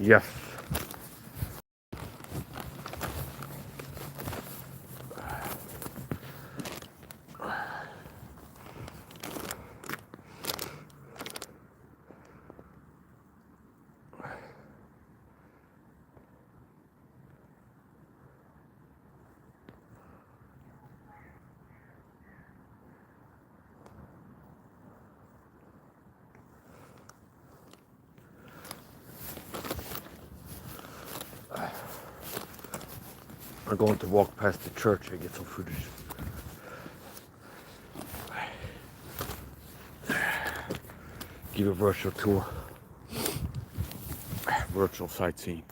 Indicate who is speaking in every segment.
Speaker 1: Yes. I'm going to walk past the church and get some footage. Give a virtual tour. Virtual sightseeing.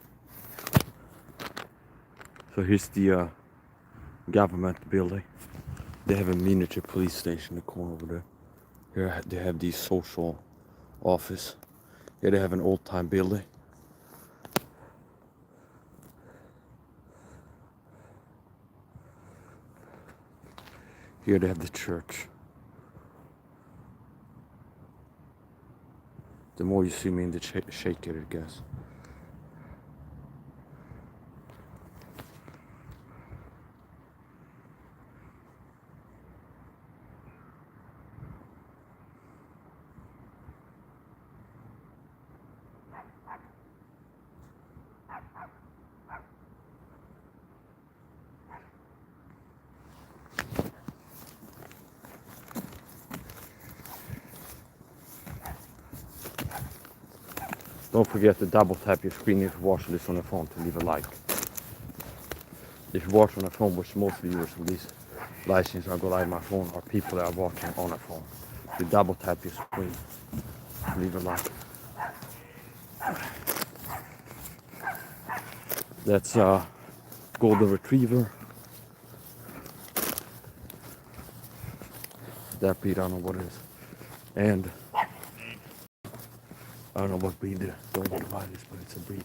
Speaker 1: So here's the government building. They have a miniature police station in the corner over there. Here they have the social office. Here they have an old-time building. Here they have the church. The more you see me in the shake it, I guess. Don't forget to double tap your screen if you watch this on the phone to leave a like. If you watch on a phone, which most viewers of these live streams are go live on my phone, or people that are watching on a phone, you double tap your screen, leave a like. That's a golden retriever. That breed, I don't know what it is. And I don't know what breed the divide is, but it's a breed.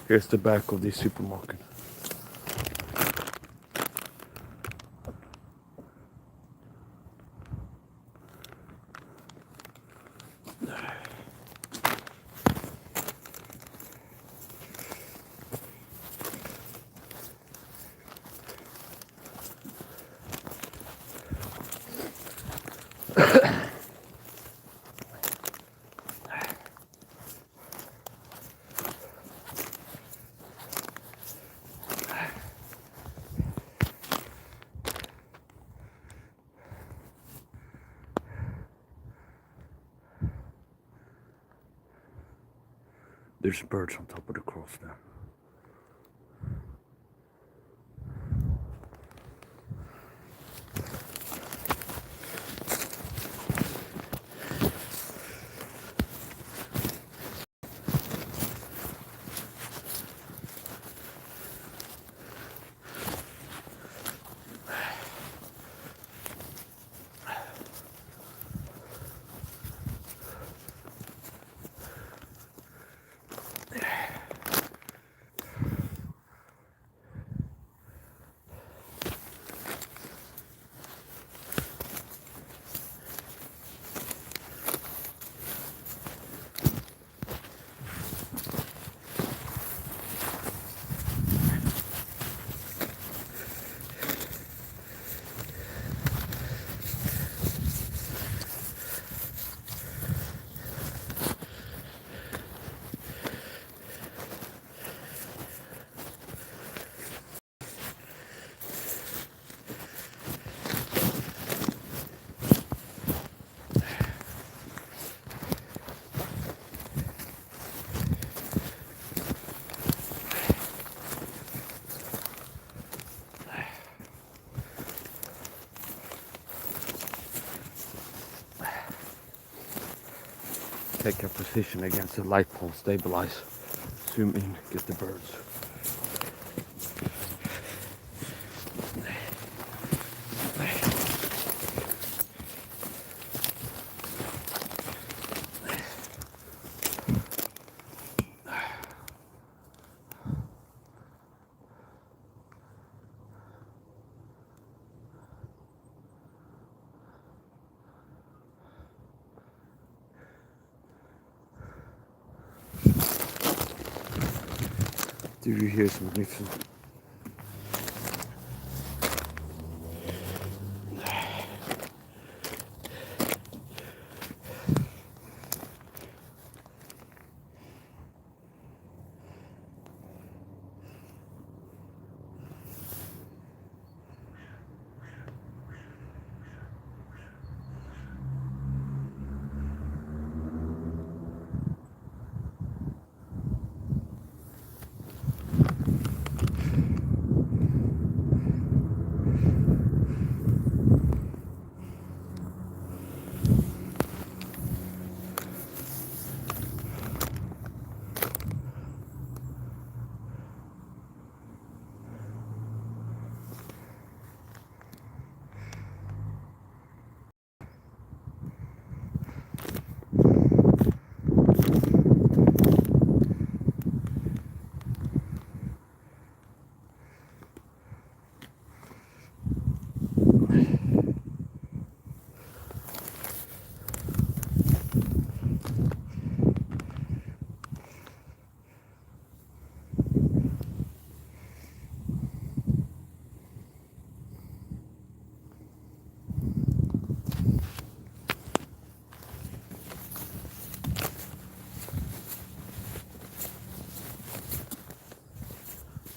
Speaker 1: Here's the back of the supermarket. There's birds on top of the cross there. Take a position against the light pole, stabilize, zoom in, get the birds. Do you hear some sniffing?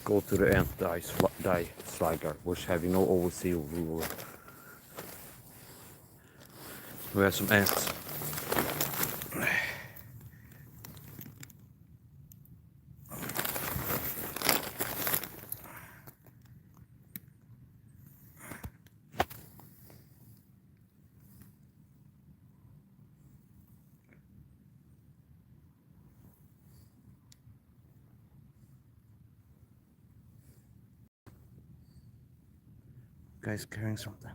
Speaker 1: Go to the anti-die slugger, which have no overseal rule. We have some ants. Guys carrying something.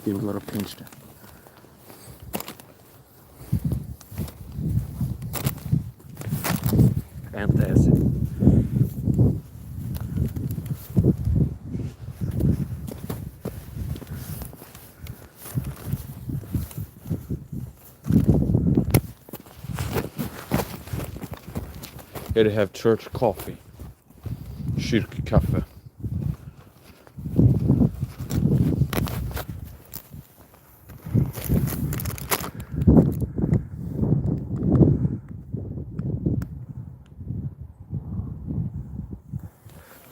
Speaker 1: Give a little pinch there. Antacid. Here they have church coffee. Kyrkkaffe.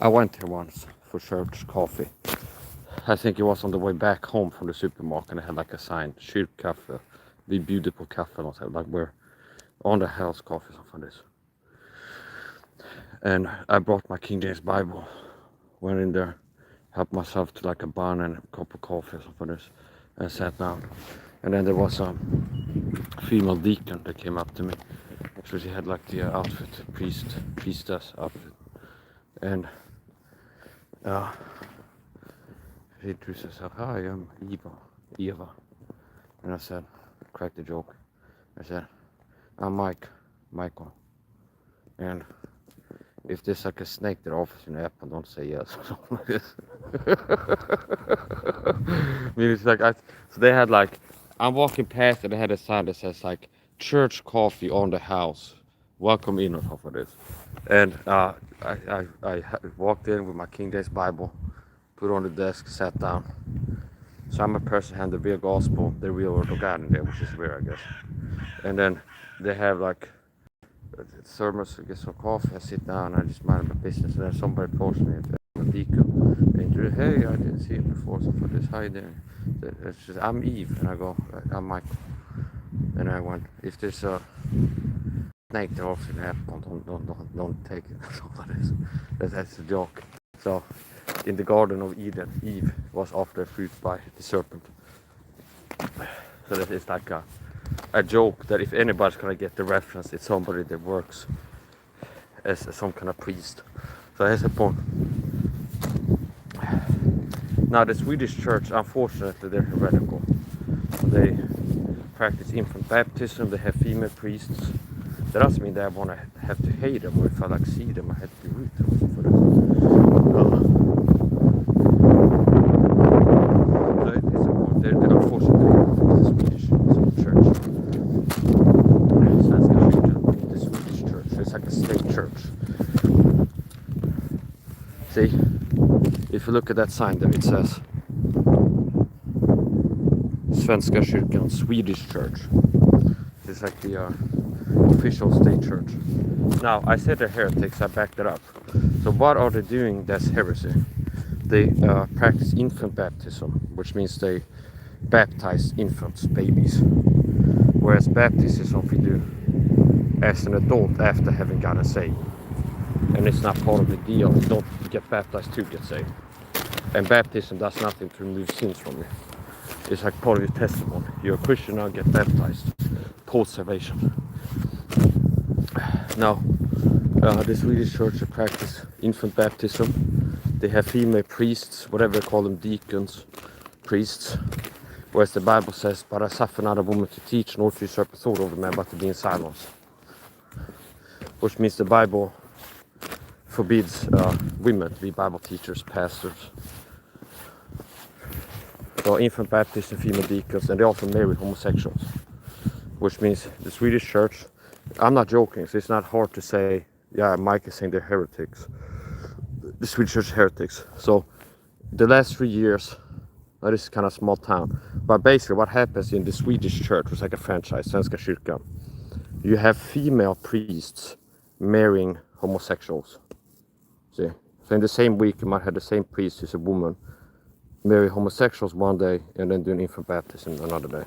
Speaker 1: I went here once for church coffee. I think it was on the way back home from the supermarket and I had like a sign, Kyrkkaffe, the beautiful cafe, like we're on the house coffee, something like this. And I brought my King James Bible, went in there, helped myself to like a bun and a cup of coffee or something like this, and sat down. And then there was a female deacon that came up to me. So she had like the outfit, priestess outfit. And he introduced herself, hi, I'm Eva. And I said, cracked the joke. I said, I'm Michael. And if there's like a snake that offers you an apple, don't say yes or something like this. I mean, it's like, so they had like, I'm walking past and they had a sign that says like, church coffee on the house. Welcome in or something like this. And I walked in with my King James Bible, put it on the desk, sat down. So I'm a person who had the real gospel, the real word of God in there, which is rare, I guess. And then they have like sermons, I get some coffee, I sit down, I just mind my business. And then somebody approached me, I'm a deacon. And hey, I didn't see him before, so for this, hi there. It's just, I'm Eve, and I go, I'm Michael. And I went, if there's a snake that offers an apple, don't take it. That's a joke. So, in the Garden of Eden, Eve was offered fruit by the serpent. So that is like a joke that if anybody's gonna get the reference, it's somebody that works as some kind of priest. Så jag ser på. Now the Swedish church, unfortunately, they're heretical. They practice infant baptism, they have female priests. That doesn't mean that I want to have to hate them, or if I like see them I have to be rude to them for that. So it is important. They're unfortunately the Swedish church. Svenska kyrkan, the Swedish church. It's like a state church. See, if you look at that sign there, it says Svenska kyrkan, Swedish church. It's like the official state church. Now, I said they're heretics, I backed it up. So what are they doing that's heresy? They practice infant baptism, which means they baptize infants, babies. Whereas baptism is something you do as an adult after having gotten saved. And it's not part of the deal. You don't get baptized to get saved. And baptism does nothing to remove sins from you. It's like part of your testimony. You're a Christian now, get baptized. Post-salvation. Now, the Swedish church practice infant baptism. They have female priests, whatever they call them, deacons, priests. Whereas the Bible says, but I suffer not a woman to teach, nor to usurp authority over men, but to be in silence. Which means the Bible forbids women to be Bible teachers, pastors. So infant baptism, female deacons, and they also marry homosexuals. Which means the Swedish church, I'm not joking, so it's not hard to say, yeah, Mike is saying they're heretics. The Swedish church heretics. So the last 3 years, now this is kind of small town, but basically what happens in the Swedish church was like a franchise, Svenska kyrkan. You have female priests marrying homosexuals. See? So in the same week, you might have the same priest who's a woman marry homosexuals one day and then do an infant baptism another day.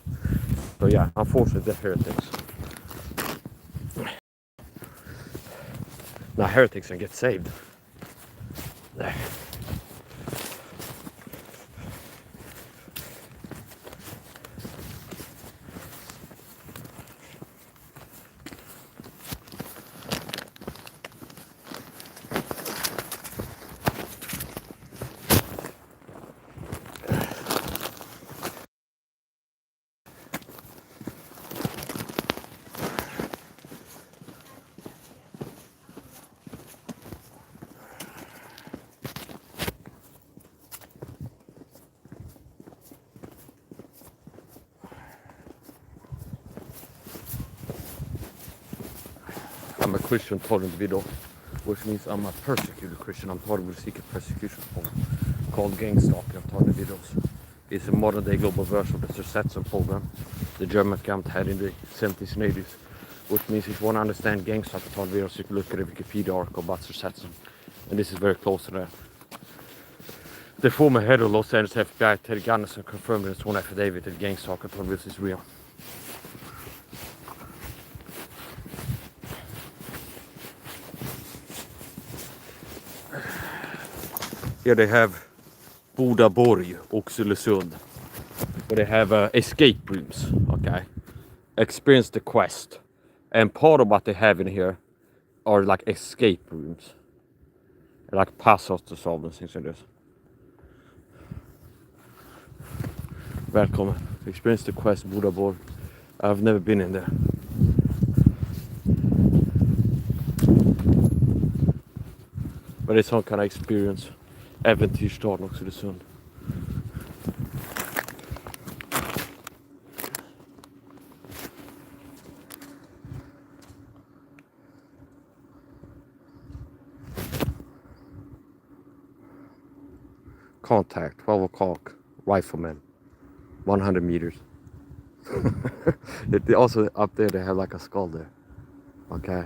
Speaker 1: So yeah, unfortunately, they're heretics. Now heretics can get saved. I'm a Christian tolerant individual, which means I'm a persecuted Christian. I'm tolerant with secret persecution called gang stalking of tolerant individuals. It's a modern day global version of the Sursetson program the German government had in the 70s and 80s, which means if you want to understand gang stalking of tolerant individuals, you can look at the Wikipedia article about Sursetson. And this is very close to that. The former head of Los Angeles FBI, Ted Gunnison, confirmed in his own affidavit that gang stalking of tolerant individuals is real. Here they have Bodaborg, Oxelösund, where they have escape rooms, okay? Experience the quest. And part of what they have in here are like escape rooms. Like puzzles to solve and things like this. Välkommen. Experience the quest, Bodaborg. I've never been in there. But it's some kind of experience. Äventyrsstaden Oxelösund. Contact, 12 o'clock, rifleman, 100 meters. They also, up there, they have like a skull there. Okay.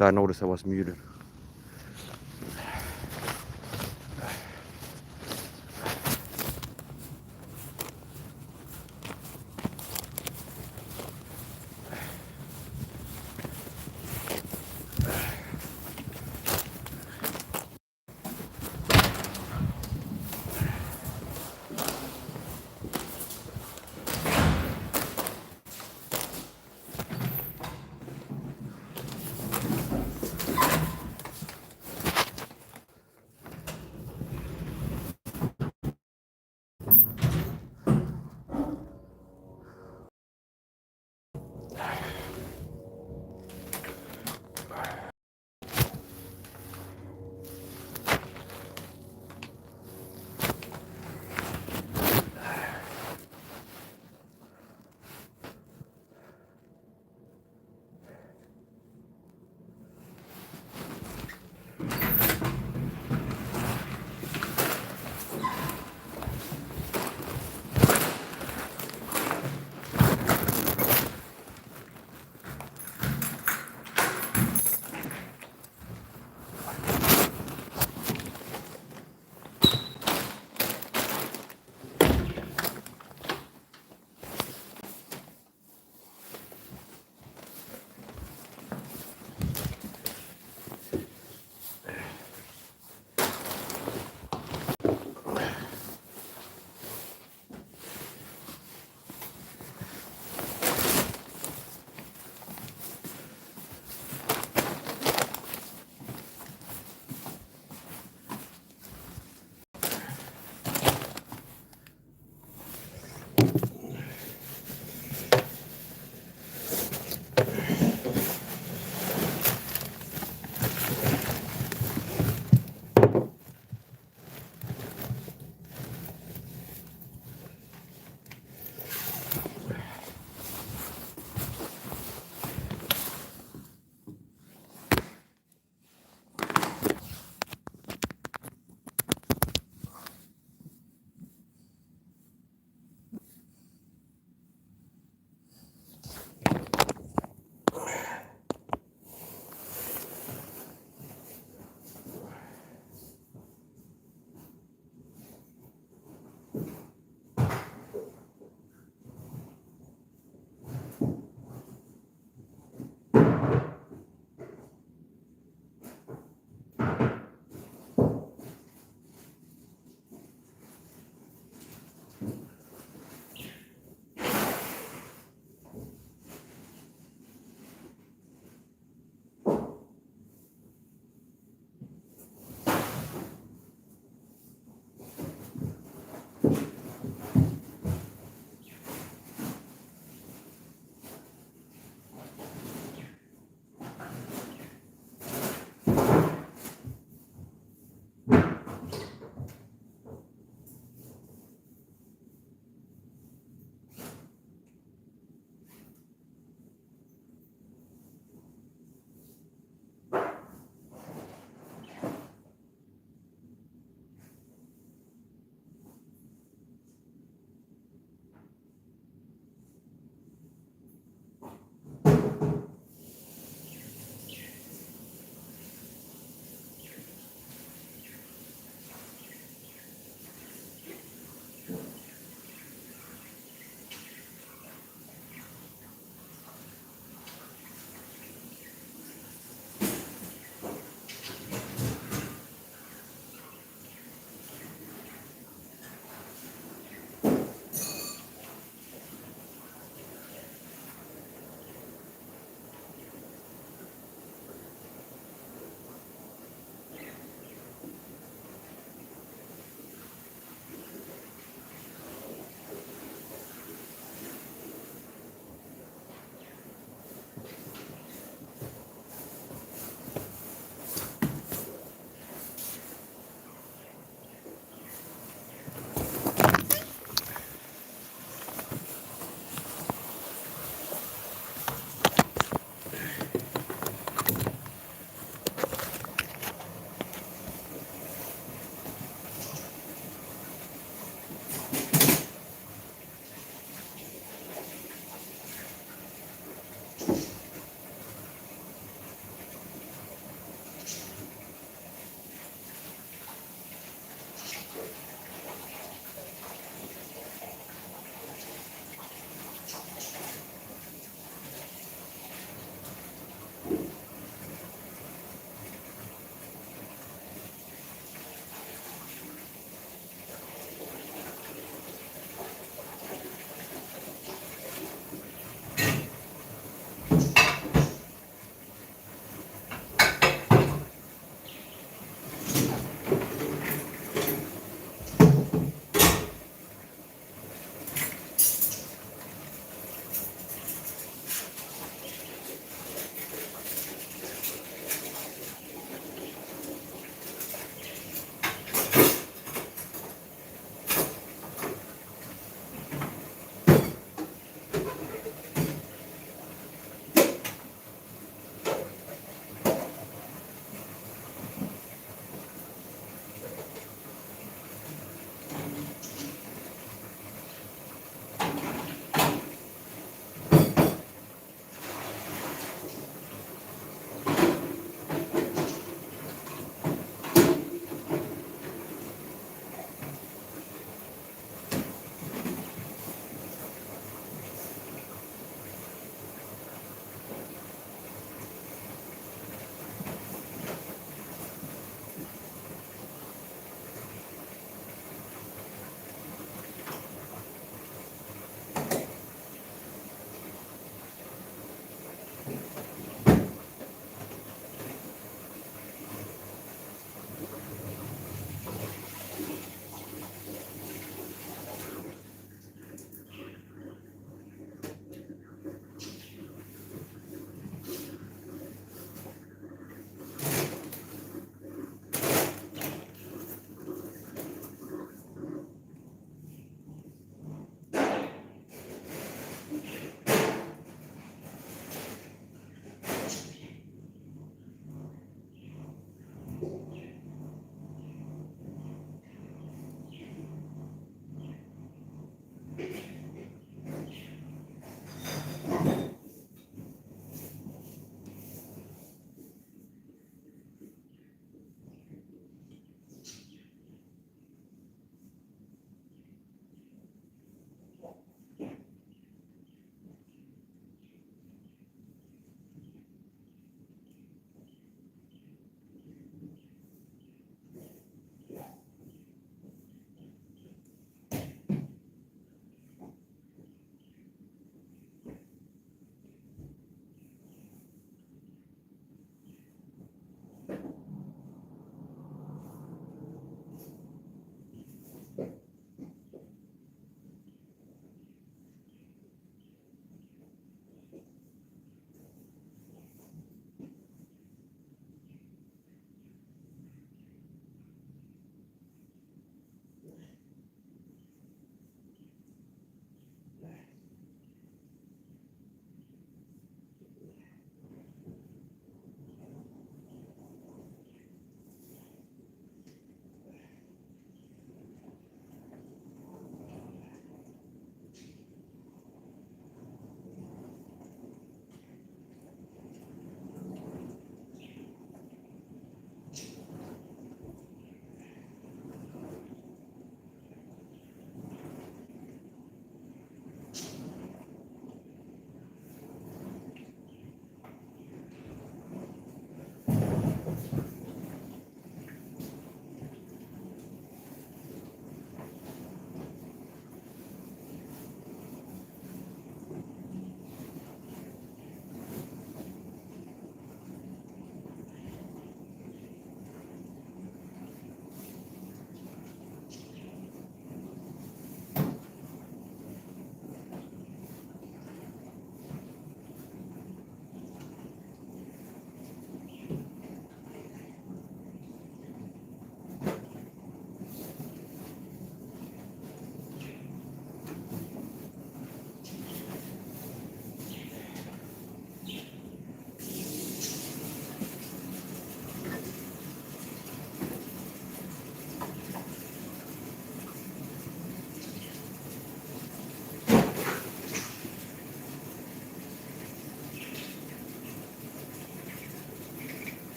Speaker 1: So I noticed I was muted.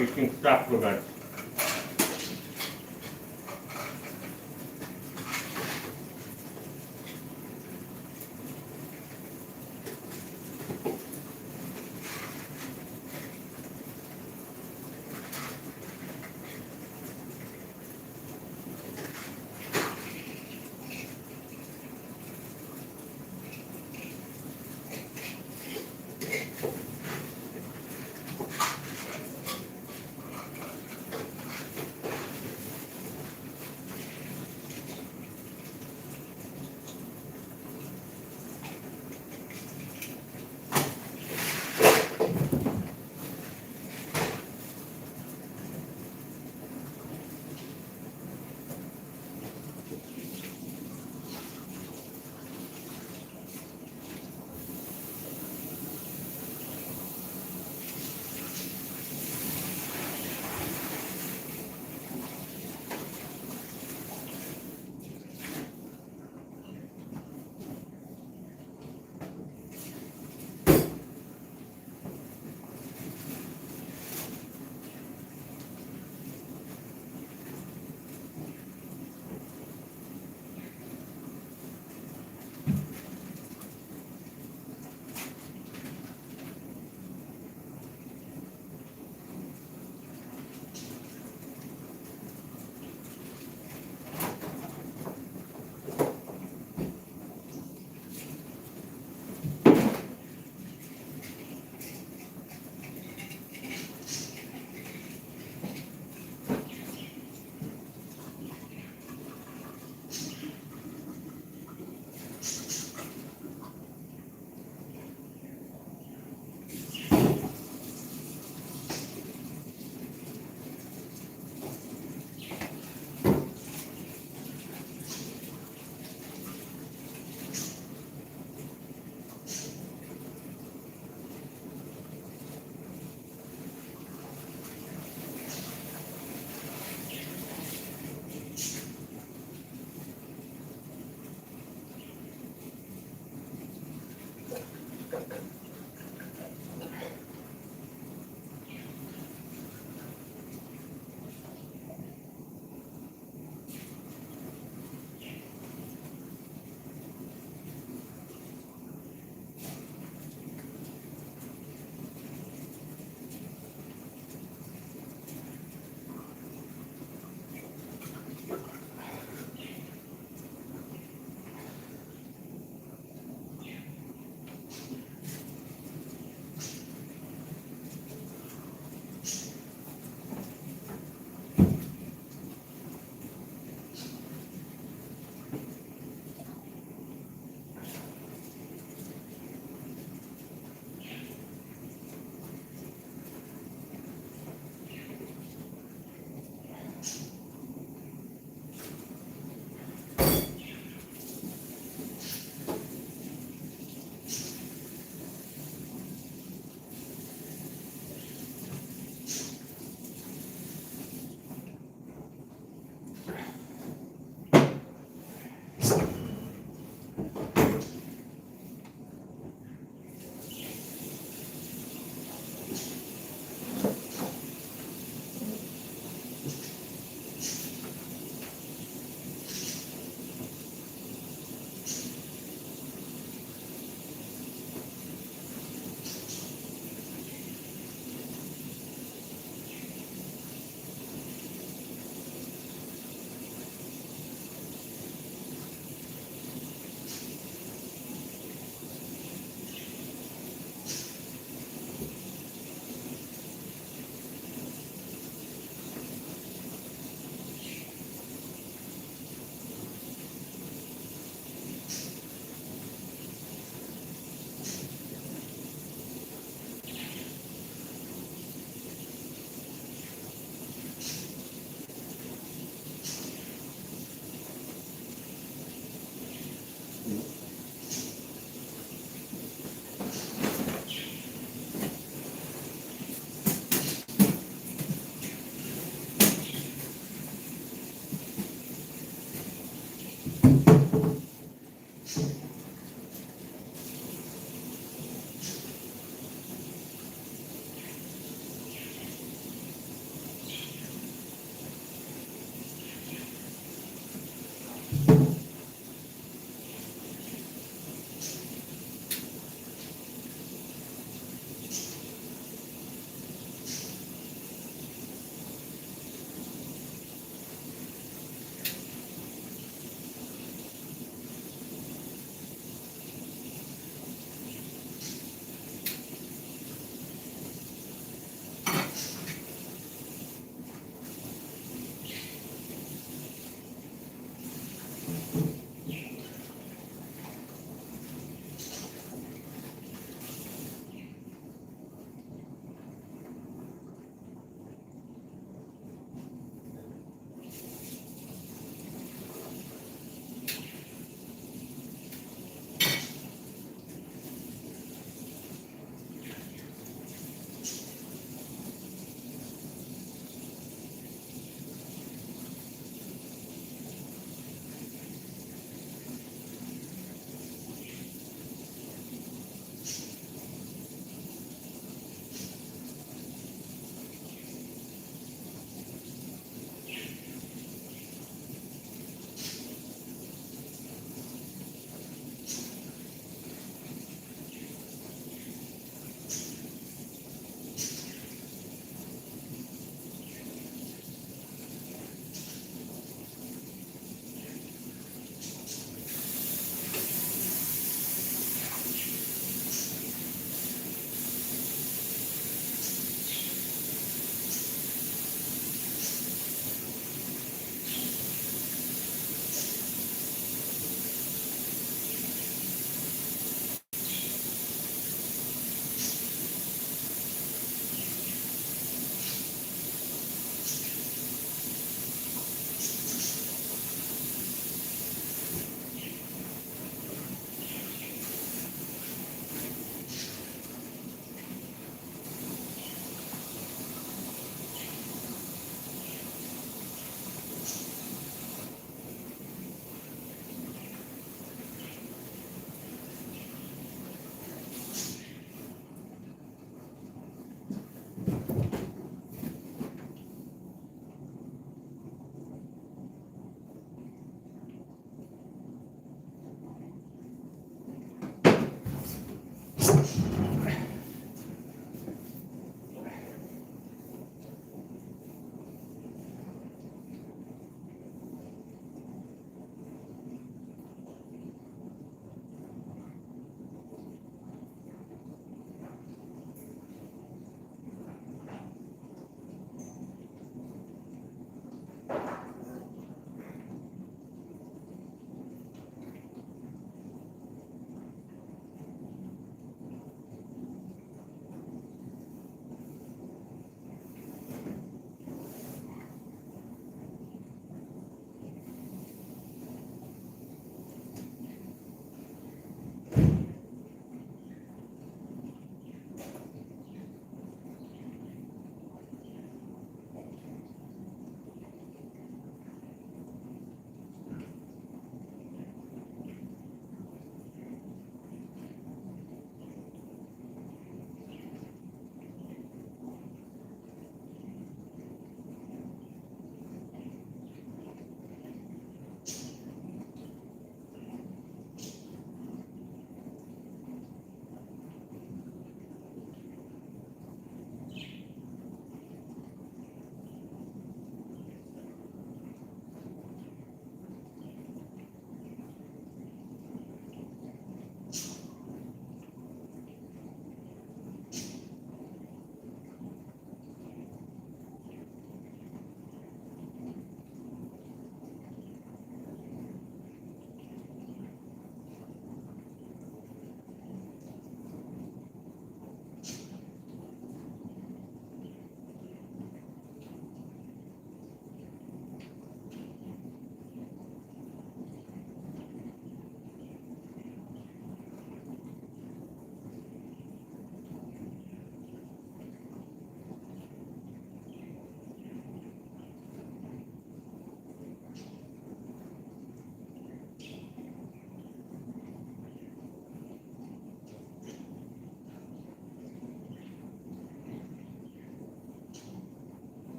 Speaker 1: Taking stuff with it.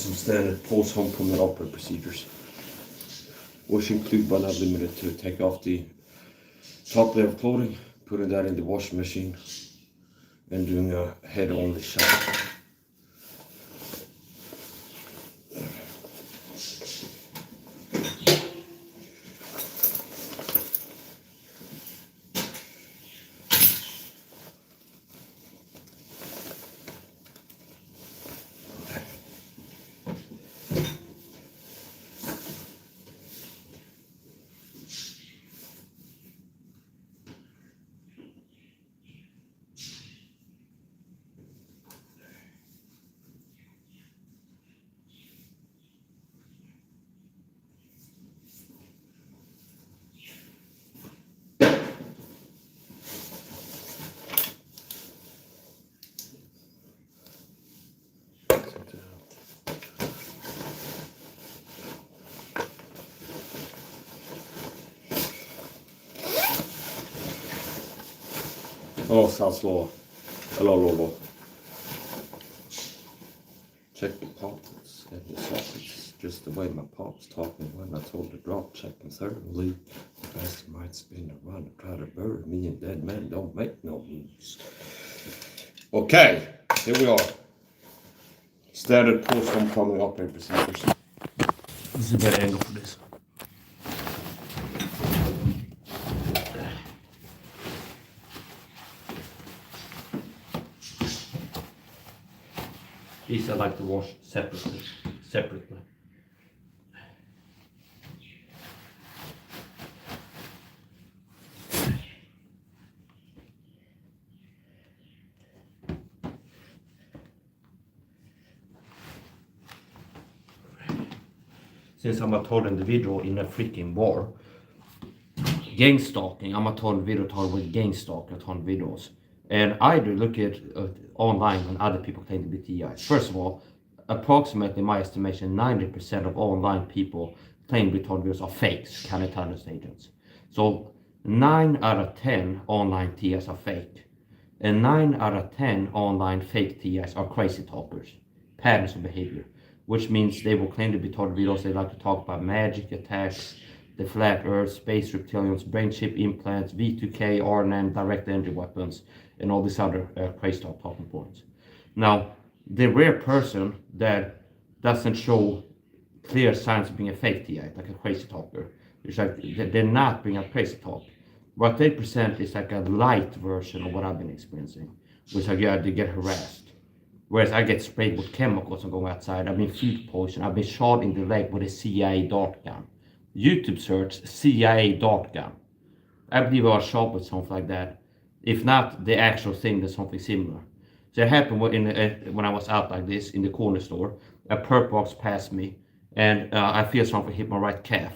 Speaker 1: some standard post-homecoming opera procedures, which include but not limited to take off the top layer of clothing, putting that in the washing machine, and doing a head-only shower. Hello, South Law. Hello, Lobo. Check the pockets and the sockets, just the way my pop's talking when I told the drop checking thoroughly. The bastard might spin around and try to bury me, and dead men don't make no moves. Okay, here we are. Standard post-homecoming operating procedures. This is a better angle for this. These I like to wash separately. Since I'm a total individual in a freaking bar, gang stalking, I'm a total individual with gang stalking, total videos. And I do look at online when other people claim to be TIs. First of all, approximately, in my estimation, 90% of online people claim to be total videos are fakes, kind of intelligence agents. So 9 out of 10 online TIs are fake. And 9 out of 10 online fake TIs are crazy talkers, patterns of behavior, which means they will claim to be total videos. They like to talk about magic attacks, the flat earth, space reptilians, brain chip implants, V2K, RNN, direct energy weapons, and all these other crazy talking points. Now, the rare person that doesn't show clear signs of being a fake TI, like a crazy talker, it's like they're not being a crazy talk. What they present is like a light version of what I've been experiencing, which like, yeah, they get harassed. Whereas I get sprayed with chemicals and going outside. I've been food poisoned. I've been shot in the leg with a CIA dart gun. YouTube search CIA dart gun. I believe I was shot with something like that. If not the actual thing, there's something similar. So it happened when I was out like this in the corner store. A perp walks past me, and I feel something hit my right calf.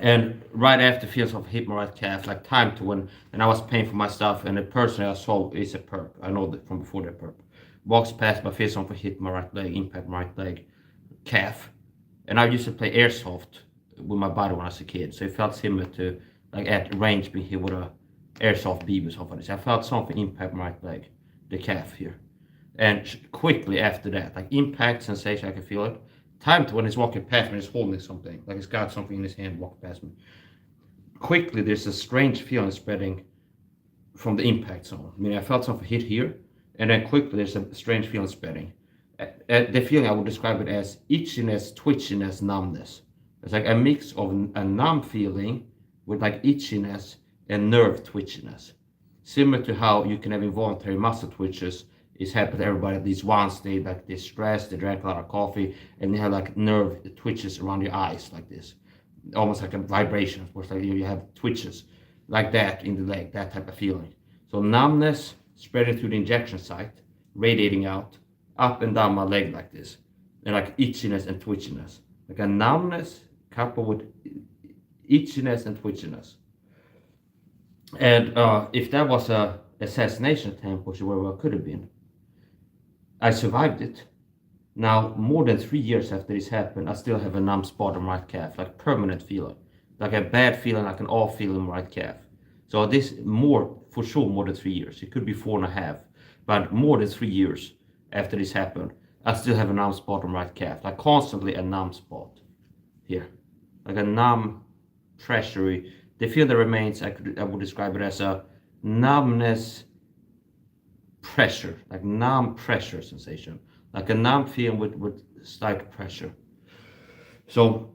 Speaker 1: And right after feel something hit my right calf, like time to when, and I was paying for my stuff, and the person I saw is a perp. I know that from before that perp. Walks past me, feel something hit my right leg, impact my right leg, calf. And I used to play airsoft with my buddy when I was a kid, so it felt similar to like at range being hit with a airsoft BB or something like this. I felt something impact my right leg, the calf here. And quickly after that, like impact sensation, I can feel it. Time to when he's walking past me, he's holding something, like he's got something in his hand walking past me. Quickly, there's a strange feeling spreading from the impact zone. I mean, I felt something hit here, and then quickly there's a strange feeling spreading. The feeling I would describe it as itchiness, twitchiness, numbness. It's like a mix of a numb feeling with like itchiness and nerve twitchiness. Similar to how you can have involuntary muscle twitches. It's happened to everybody at least once. They like they're stressed, they drank a lot of coffee, and they have like nerve twitches around your eyes like this. Almost like a vibration, of course, like you have twitches like that in the leg, that type of feeling. So numbness spreading through the injection site, radiating out, up and down my leg like this. And like itchiness and twitchiness. Like a numbness coupled with itchiness and twitchiness. And if that was a assassination attempt, which is where I could have been, I survived it. Now, more than 3 years after this happened, I still have a numb spot on my right calf, like permanent feeling. Like a bad feeling, like an off feeling in my right calf. So this for sure more than 3 years. It could be 4.5, but more than 3 years after this happened,
Speaker 2: I still have a numb spot on right calf, like constantly a numb spot here, like a numb pressure. The feel that remains, I would describe it as a numbness pressure, like numb pressure sensation, like a numb feeling with slight pressure. So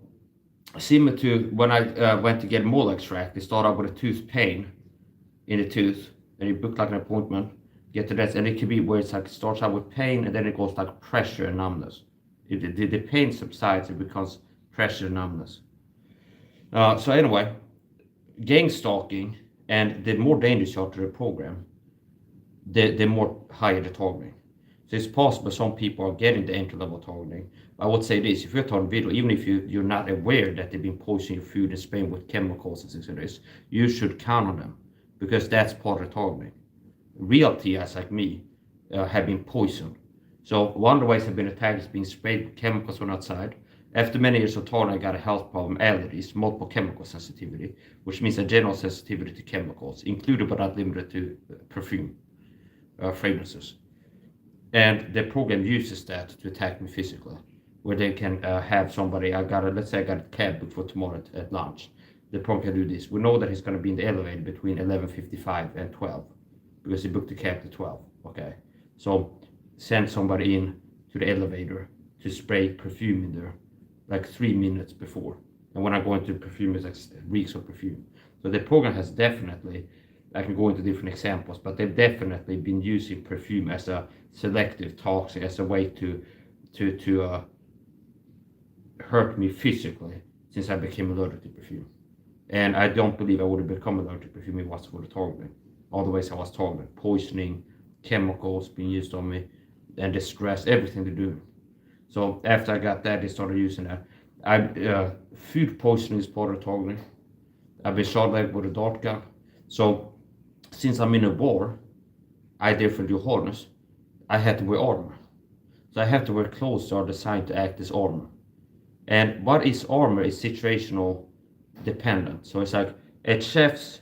Speaker 2: similar to when I went to get mole extract, they start out with a tooth pain in the tooth, and you book like an appointment, get to that, and it can be where it's like starts out with pain and then it goes like pressure and numbness. The pain subsides, it becomes pressure and numbness. So anyway, gang stalking, and the more dangerous you are to the program, the more higher the targeting. So it's possible some people are getting the entry level targeting. I would say this: if you're targeting video, even if you're not aware that they've been poisoning your food and spraying with chemicals and things like this, you should count on them, because that's part of the targeting. Real TIs like me have been poisoned. So one of the ways I've been attacked is being sprayed with chemicals from outside. After many years of targeting, I got a health problem, allergies, multiple chemical sensitivity, which means a general sensitivity to chemicals, included but not limited to perfume, fragrances. And the program uses that to attack me physically, where they can have somebody, let's say I got a cab booked for tomorrow at lunch. The program can do this. We know that he's going to be in the elevator between 11:55 and 12, because he booked the cab to 12, okay? So send somebody in to the elevator to spray perfume in there like 3 minutes before. And when I go into perfume, it's like reeks of perfume. So the program has definitely, I can go into different examples, but they've definitely been using perfume as a selective toxic, as a way to hurt me physically, since I became allergic to perfume. And I don't believe I would have become allergic to perfume if it was for the targeting. All the ways I was targeted, poisoning, chemicals being used on me, and the stress, everything to do. So after I got that, they started using that. Food poisoning is part of targeting. I've been shot like with a dart gun. So since I'm in a war, I therefore do harness. I had to wear armor. So I have to wear clothes that are designed to act as armor. And what is armor is situational dependent. So it's like a chef's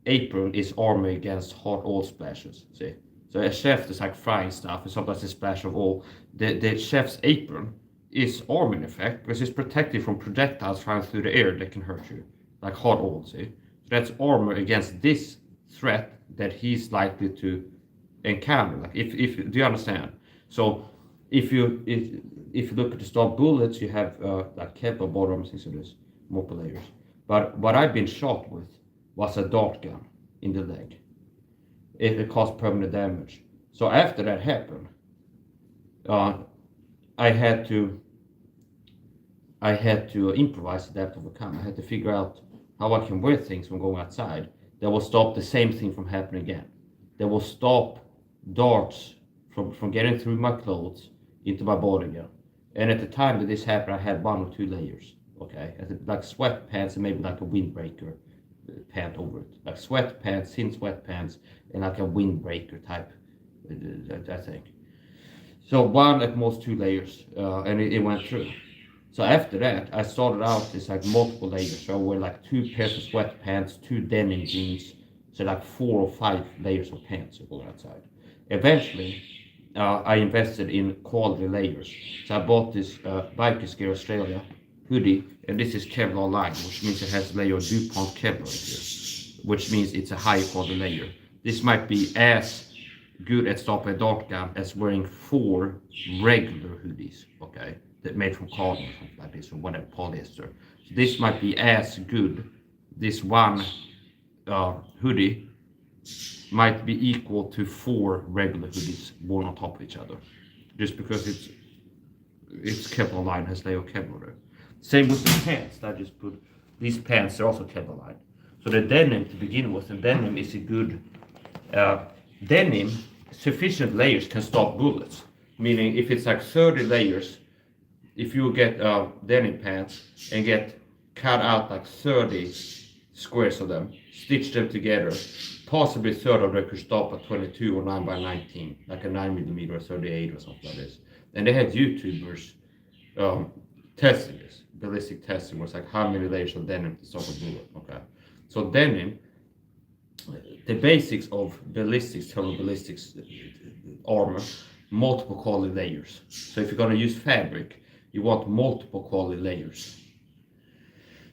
Speaker 2: apron is armor against hot oil splashes. See? So a chef is like frying stuff, and sometimes a splash of oil. The chef's apron is armor in effect, because it's protected from projectiles flying through the air that can hurt you, like hot oil. See? So that's armor against this threat that he's likely to encounter. Like if do you understand? So if you look at the stop bullets, you have like Kevlar bottoms, things like this, multiple layers. But what I've been shot with was a dart gun in the leg. It caused permanent damage. So after that happened, I had to improvise, adapt, overcome. I had to figure out how I can wear things when going outside that will stop the same thing from happening again. That will stop darts from getting through my clothes into my body again. And at the time that this happened, I had 1 or 2 layers. Okay, like sweatpants and maybe like a windbreaker pant over it, like sweatpants, thin sweatpants, and like a windbreaker type, I think. So 1 at most 2 layers, and it went through. So after that, I started out as like multiple layers. So I wear like 2 pairs of sweatpants, 2 denim jeans, so like 4 or 5 layers of pants going outside. Eventually, I invested in quality layers. So I bought this Bikers Gear Australia hoodie, and this is Kevlar line, which means it has a layer of DuPont Kevlar here, which means it's a high quality layer. This might be as good at stopping a dart gun as wearing 4 regular hoodies, okay, that made from cotton or something like this, or whatever, polyester. So this might be as good. This one hoodie might be equal to 4 regular hoodies worn on top of each other, just because it's Kevlar line, has layer of Kevlar there. Same with the pants that I just put. These pants are also Kevlar line. So the denim to begin with, and denim is a good denim. Sufficient layers can stop bullets. Meaning, if it's like 30 layers, if you get denim pants and get cut out like 30 squares of them, stitch them together, possibly a third of them could stop at 22 or 9x19, like a 9mm or 38 or something like this. And they had YouTubers testing this, ballistic testing, was like how many layers of denim to stop a bullet. Okay, so denim, the basics of ballistics, thermal ballistics armor, multiple quality layers. So if you're going to use fabric, you want multiple quality layers.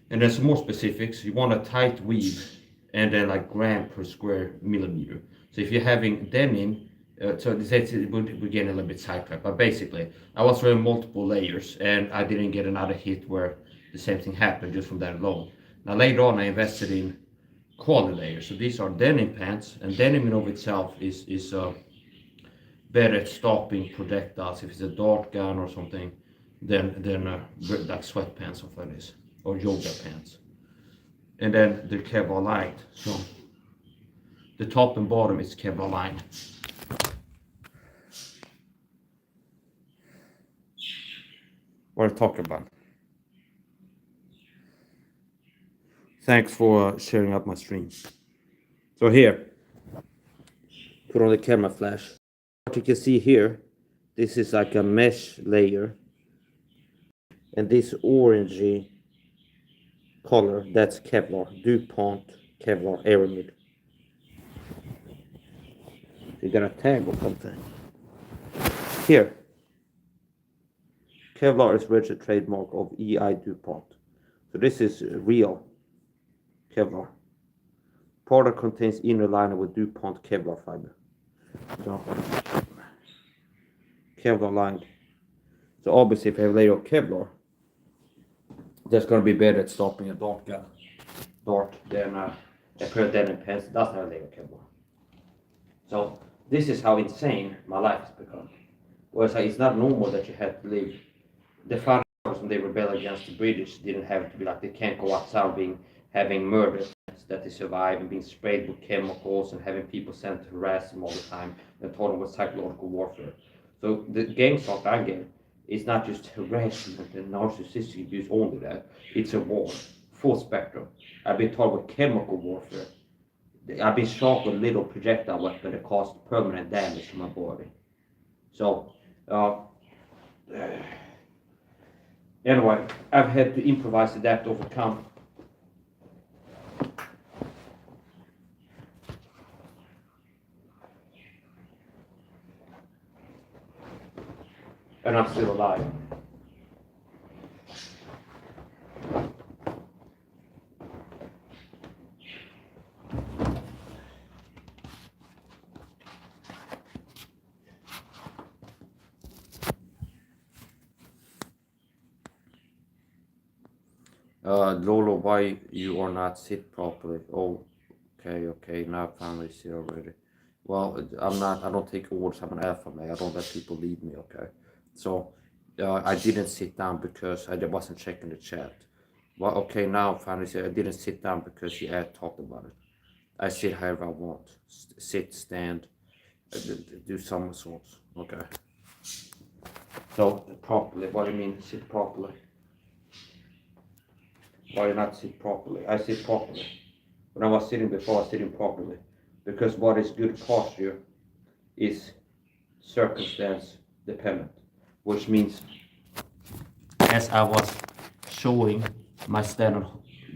Speaker 2: And then some more specifics, you want a tight weave and then like gram per square millimeter. So if you're having denim, so this we're getting a little bit sidetracked, but basically I was wearing multiple layers and I didn't get another hit where the same thing happened just from that alone. Now later on I invested in quality layers. So these are denim pants, and denim in of itself is better at stopping projectiles if it's a dart gun or something than like sweatpants, something like this, or yoga pants. And then the Kevlar lined. So the top and bottom is Kevlar lined.
Speaker 1: What are you talking about? Thanks for sharing out my stream. So here, put on the camera flash. What you can see here, this is like a mesh layer. And this orangey color, that's Kevlar, DuPont Kevlar Aramid. You got a tag or something. Here, Kevlar is registered trademark of EI DuPont. So this is real Kevlar. Product contains inner liner with DuPont Kevlar fiber. So, Kevlar lined. So obviously if you have a layer of Kevlar, that's going to be better at stopping a dart than a pair of denim pants that doesn't have a layer of Kevlar. So this is how insane my life has become. Whereas it's not normal that you have to live. The founders, when they rebelled against the British, didn't have to be like, they can't go outside having murders that they survive and being sprayed with chemicals and having people sent to harass them all the time and told them was psychological warfare. So the gang talk I get is not just harassment and narcissistic abuse only that, it's a war, full spectrum. I've been taught with chemical warfare. I've been shot with little projectile weapon that caused permanent damage to my body. So, anyway, I've had to improvise, adapt, overcome. And I'm still alive. Lolo, why you are not sit properly? Oh, okay, now I finally see already. Well, I don't take orders, I'm an alpha male, I don't let people lead me, okay? So, I didn't sit down because I wasn't checking the chat. Well, okay, now finally see, I didn't sit down because you had talked about it. I sit however I want. Sit, stand, do somersaults, okay? So, properly, what do you mean sit properly? Why not sit properly? I sit properly. When I was sitting before, I was sitting properly. Because what is good posture is circumstance dependent. Which means, as I was showing my standard,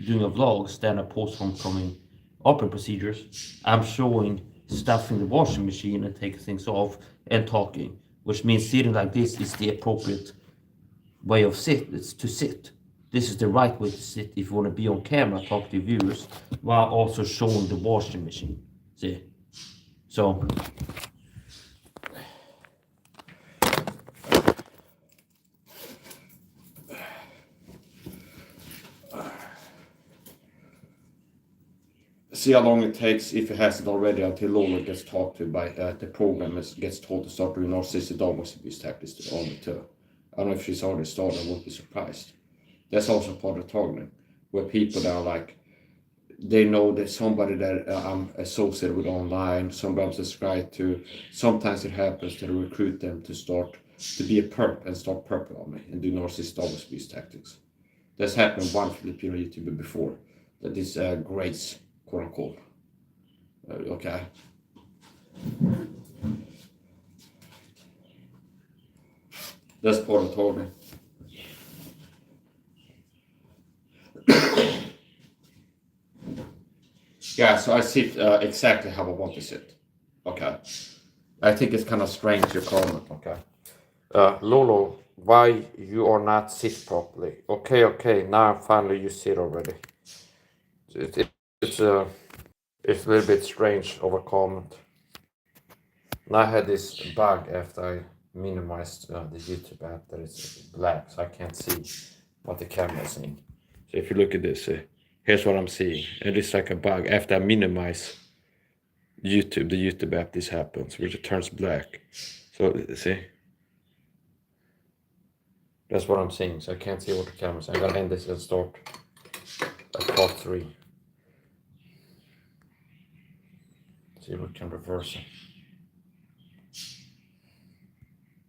Speaker 1: doing a vlog, standard post-homecoming operating procedures, I'm showing stuff in the washing machine and taking things off and talking. Which means sitting like this is the appropriate way of sit. It's to sit. This is the right way to sit if you want to be on camera, talk to your viewers, while also showing the washing machine. See? So, see how long it takes, if it hasn't already, until Lola gets talked to by the program, gets told to start doing narcissistic dominance abuse tactics on the tour. I don't know if she's already started, I won't be surprised. That's also part of targeting, where people that are like, they know that somebody that I'm associated with online, somebody I'm subscribed to, sometimes it happens to recruit them to start to be a perp and start perping on me and do narcissistic dominance abuse tactics. That's happened one Filipino YouTuber before, that is Grace, quote unquote. Okay. That's part of targeting. Yeah, so I sit exactly how I want to sit. Okay. I think it's kind of strange your comment, okay? Lolo, why you are not sit properly? Okay, now finally you sit already. It's a little bit strange of a comment. Now I had this bug after I minimized the YouTube app that it's black, so I can't see what the camera is seeing. So if you look at this, here's what I'm seeing. It is like a bug. After I minimize YouTube, the YouTube app, this happens, which it turns black. So see, that's what I'm seeing. So I can't see what the camera is. I'm gonna end this and start at part 3. See if we can reverse it.